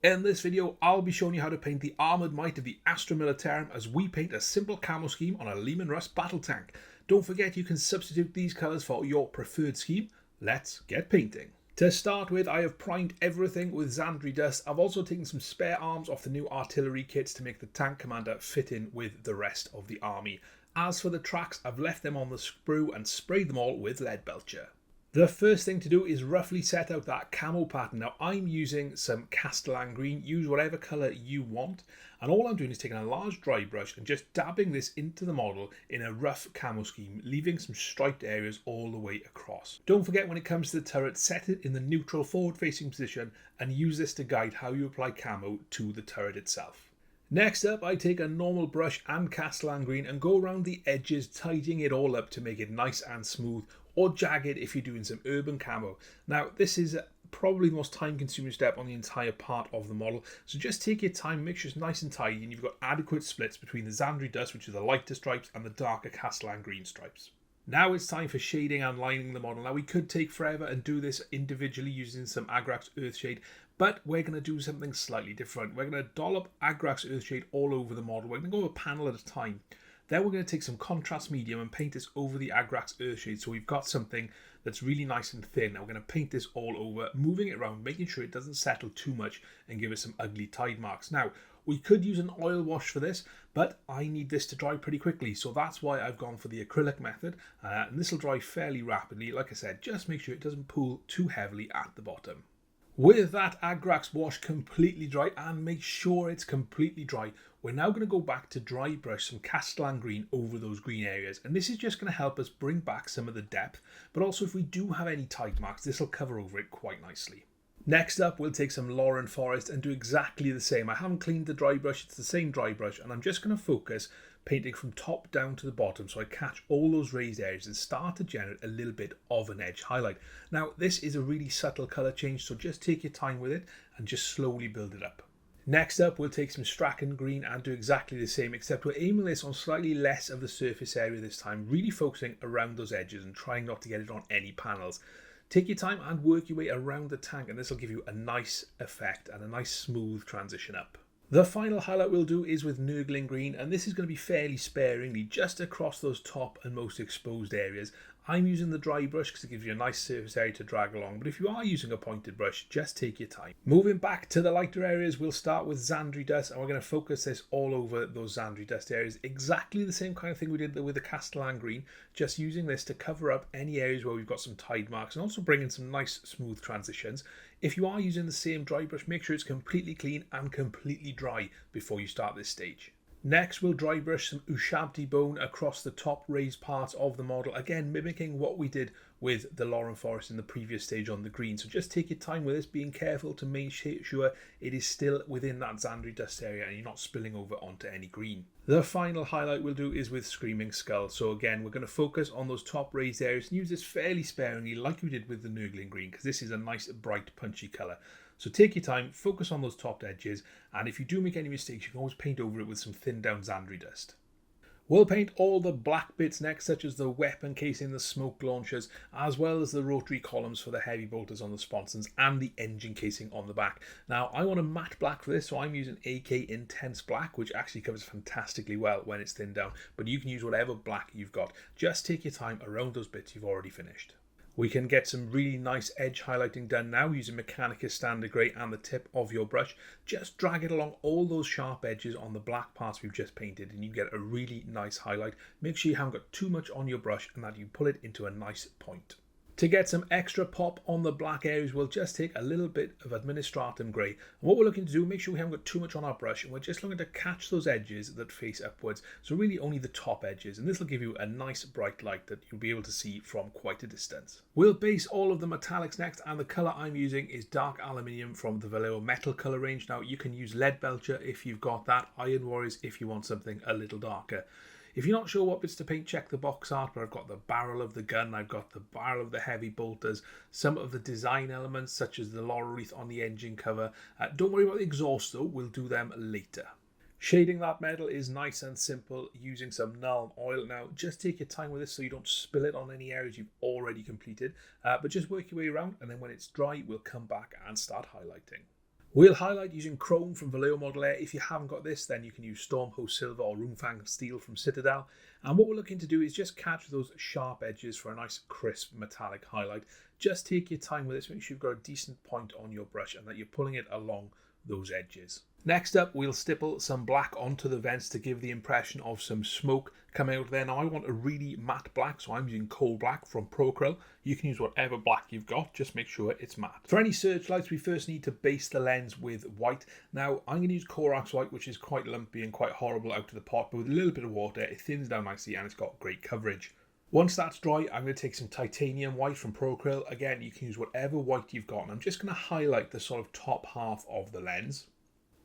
In this video, I'll be showing you how to paint the armoured might of the Astra Militarum as we paint a simple camo scheme on a Loren Rust battle tank. Don't forget you can substitute these colours for your preferred scheme. Let's get painting. To start with, I have primed everything with Zandri Dust. I've also taken some spare arms off the new artillery kits to make the tank commander fit in with the rest of the army. As for the tracks, I've left them on the sprue and sprayed them all with lead belcher. The first thing to do is roughly set out that camo pattern. Now I'm using some Castellan Green, use whatever colour you want, and all I'm doing is taking a large dry brush and just dabbing this into the model in a rough camo scheme, leaving some striped areas all the way across. Don't forget, when it comes to the turret, set it in the neutral forward facing position and use this to guide how you apply camo to the turret itself. Next up, I take a normal brush and Castellan Green and go around the edges, tidying it all up to make it nice and smooth, or jagged if you're doing some urban camo. Now, this is probably the most time consuming step on the entire part of the model, so just take your time, make sure it's nice and tidy and you've got adequate splits between the Zandri Dust, which are the lighter stripes, and the darker Castellan Green stripes. Now it's time for shading and lining the model. Now we could take forever and do this individually using some Agrax Earthshade, but we're going to do something slightly different. We're going to dollop Agrax Earthshade all over the model. We're going to go a panel at a time. Then we're going to take some contrast medium and paint this over the Agrax Earthshade, so we've got something that's really nice and thin. Now we're going to paint this all over, moving it around, making sure it doesn't settle too much and give us some ugly tide marks. Now, we could use an oil wash for this, but I need this to dry pretty quickly, so that's why I've gone for the acrylic method, and this will dry fairly rapidly. Like I said, just make sure it doesn't pool too heavily at the bottom. With that Agrax wash completely dry, and make sure it's completely dry, we're now going to go back to dry brush some Castellan Green over those green areas, and this is just going to help us bring back some of the depth, but also if we do have any tide marks, this will cover over it quite nicely. Next up, we'll take some Loren Forest and do exactly the same. I haven't cleaned the dry brush, it's the same dry brush, and I'm just going to focus painting from top down to the bottom so I catch all those raised areas and start to generate a little bit of an edge highlight. Now, this is a really subtle colour change, so just take your time with it and just slowly build it up. Next up, we'll take some Straken Green and do exactly the same, except we're aiming this on slightly less of the surface area this time, really focusing around those edges and trying not to get it on any panels. Take your time and work your way around the tank, and this will give you a nice effect and a nice smooth transition up. The final highlight we'll do is with Nurgling Green, and this is going to be fairly sparingly just across those top and most exposed areas. I'm using the dry brush because it gives you a nice surface area to drag along, but if you are using a pointed brush, just take your time. Moving back to the lighter areas, we'll start with Zandri Dust, and we're going to focus this all over those Zandri Dust areas. Exactly the same kind of thing we did with the Castellan Green, just using this to cover up any areas where we've got some tide marks and also bring in some nice smooth transitions. If you are using the same dry brush, make sure it's completely clean and completely dry before you start this stage. Next, we'll dry brush some Ushabti Bone across the top raised parts of the model, again mimicking what we did with the Loren Forest in the previous stage on the green. So just take your time with this, being careful to make sure it is still within that Zandri Dust area and you're not spilling over onto any green. The final highlight we'll do is with Screaming Skull. So again, we're going to focus on those top raised areas and use this fairly sparingly like we did with the Nurgling Green, because this is a nice bright punchy colour. So take your time, focus on those top edges, and if you do make any mistakes, you can always paint over it with some thinned down Zandri Dust. We'll paint all the black bits next, such as the weapon casing, the smoke launchers, as well as the rotary columns for the heavy bolters on the sponsons and the engine casing on the back. Now, I want a matte black for this, so I'm using AK Intense Black, which actually covers fantastically well when it's thinned down, but you can use whatever black you've got. Just take your time around those bits you've already finished. We can get some really nice edge highlighting done now using Mechanicus Grey and the tip of your brush. Just drag it along all those sharp edges on the black parts we've just painted and you get a really nice highlight. Make sure you haven't got too much on your brush and that you pull it into a nice point. To get some extra pop on the black areas, we'll just take a little bit of Administratum Grey. And what we're looking to do, make sure we haven't got too much on our brush, and we're just looking to catch those edges that face upwards. So really only the top edges, and this will give you a nice bright light that you'll be able to see from quite a distance. We'll base all of the metallics next, and the colour I'm using is dark aluminium from the Vallejo metal colour range. Now you can use lead belcher if you've got that, Iron Warriors if you want something a little darker. If you're not sure what bits to paint, check the box art where I've got the barrel of the gun, I've got the barrel of the heavy bolters, some of the design elements such as the laurel wreath on the engine cover. Don't worry about the exhaust though, we'll do them later. Shading that metal is nice and simple using some Nuln Oil. Now just take your time with this so you don't spill it on any areas you've already completed, but just work your way around, and then when it's dry we'll come back and start highlighting. We'll highlight using Chrome from Vallejo Model Air. If you haven't got this, then you can use Stormhost Silver or Roomfang Steel from Citadel. And what we're looking to do is just catch those sharp edges for a nice crisp metallic highlight. Just take your time with this, make sure you've got a decent point on your brush and that you're pulling it along those edges. Next up, we'll stipple some black onto the vents to give the impression of some smoke coming out there. Now I want a really matte black, so I'm using coal black from Procryl. You can use whatever black you've got, just make sure it's matte. For any searchlights, we first need to base the lens with white. Now I'm going to use Corax White, which is quite lumpy and quite horrible out of the pot, but with a little bit of water, it thins down nicely and it's got great coverage. Once that's dry, I'm going to take some titanium white from Procryl. Again, you can use whatever white you've got, and I'm just going to highlight the sort of top half of the lens.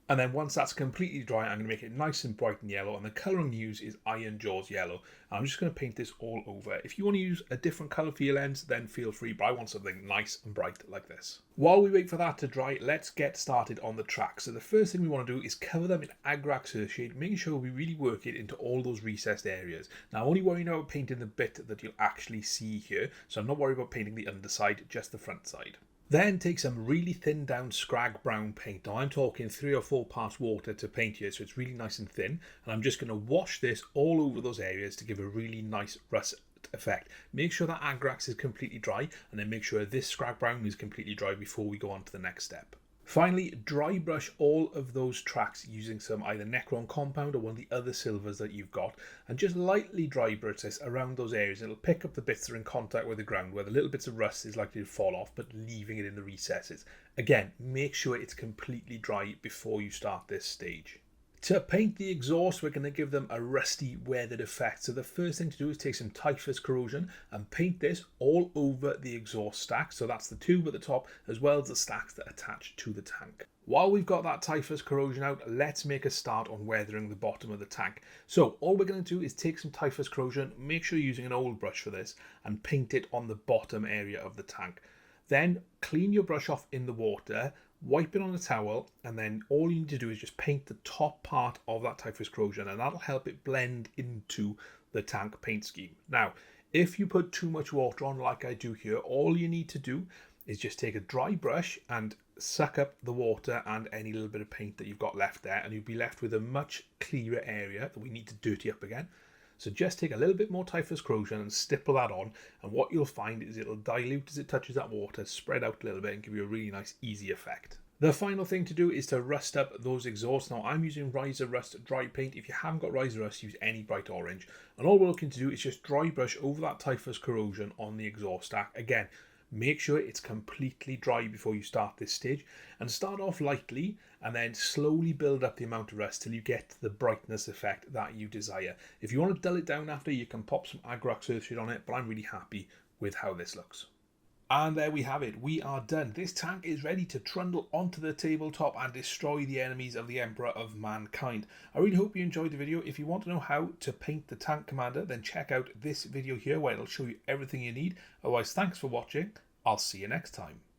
And then once that's completely dry, I'm going to make it nice and bright and yellow. And the colour I'm going to use is IronJawz Yellow. And I'm just going to paint this all over. If you want to use a different colour for your lens, then feel free. But I want something nice and bright like this. While we wait for that to dry, let's get started on the tracks. So the first thing we want to do is cover them in Agrax Earthshade, making sure we really work it into all those recessed areas. Now, I'm only worrying about painting the bit that you'll actually see here. So I'm not worried about painting the underside, just the front side. Then take some really thin down scrag brown paint. Now I'm talking 3 or 4 parts water to paint here, so it's really nice and thin. And I'm just going to wash this all over those areas to give a really nice rust effect. Make sure that Agrax is completely dry, and then make sure this scrag brown is completely dry before we go on to the next step. Finally, dry brush all of those tracks using some either Necron compound or one of the other silvers that you've got, and just lightly dry brush this around those areas. It'll pick up the bits that are in contact with the ground where the little bits of rust is likely to fall off, but leaving it in the recesses. Again, make sure it's completely dry before you start this stage. To paint the exhaust, we're going to give them a rusty, weathered effect. So the first thing to do is take some Typhus Corrosion and paint this all over the exhaust stack. So that's the tube at the top, as well as the stacks that attach to the tank. While we've got that Typhus Corrosion out, let's make a start on weathering the bottom of the tank. So all we're going to do is take some Typhus Corrosion, make sure you're using an old brush for this, and paint it on the bottom area of the tank. Then clean your brush off in the water, wipe it on a towel, and then all you need to do is just paint the top part of that Typhus Corrosion, and that'll help it blend into the tank paint scheme. Now, if you put too much water on like I do here, all you need to do is just take a dry brush and suck up the water and any little bit of paint that you've got left there, and you'll be left with a much clearer area that we need to dirty up again. So just take a little bit more Typhus Corrosion and stipple that on, and what you'll find is it'll dilute as it touches that water, spread out a little bit and give you a really nice easy effect. The final thing to do is to rust up those exhausts. Now I'm using Ryza Rust dry paint. If you haven't got Ryza Rust, use any bright orange. And all we're looking to do is just dry brush over that Typhus Corrosion on the exhaust stack. Again, make sure it's completely dry before you start this stage, and start off lightly and then slowly build up the amount of rust till you get the brightness effect that you desire. If you want to dull it down after, you can pop some Agrax Earthshade on it, but I'm really happy with how this looks. And there we have it, we are done. This tank is ready to trundle onto the tabletop and destroy the enemies of the Emperor of Mankind. I really hope you enjoyed the video. If you want to know how to paint the tank commander, then check out this video here where it'll show you everything you need. Otherwise, thanks for watching. I'll see you next time.